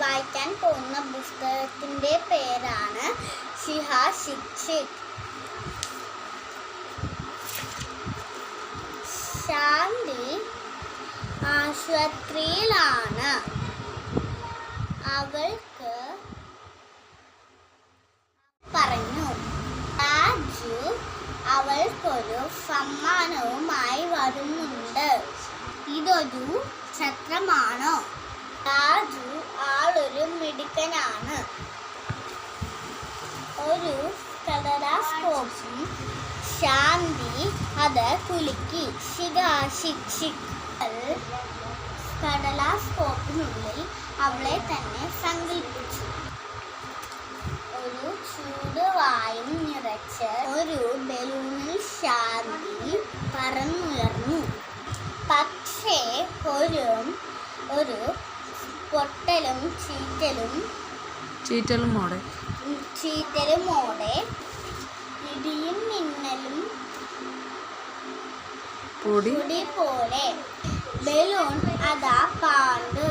വായിക്കാൻ പോകുന്ന പുസ്തകത്തിൻ്റെ പേരാണ് ശിഹാശിക്ഷിക്. ശാന്തി ആശുപത്രിയിലാണ്. അവൾക്ക് പറഞ്ഞു, രാജു അവൾക്കൊരു സമ്മാനവുമായി വരുന്നുണ്ട്. ഇതൊരു ഛത്രമാണോ? രാജു ആളൊരു മിടുക്കനാണ്. ഒരു സ്റ്റെതസ്കോപ്പും. ശാന്തി അത് കുലുക്കി. ശിഹാശിക്ഷിക് സ്റ്റെതസ്കോപ്പിനുള്ളിൽ അവളെ തന്നെ സങ്കല്പിച്ചു. ഒരു ചൂടുവായും നിറച്ച് ഒരു ബലൂണിൽ ശാന്തി പറന്നുയർന്നു. പക്ഷേ ഒരു പൊട്ടലും ചീറ്റലുമോടെ ഇടിയും മിന്നലും പൊടി പോലെ ബലൂൺ അതാ പാണ്ട്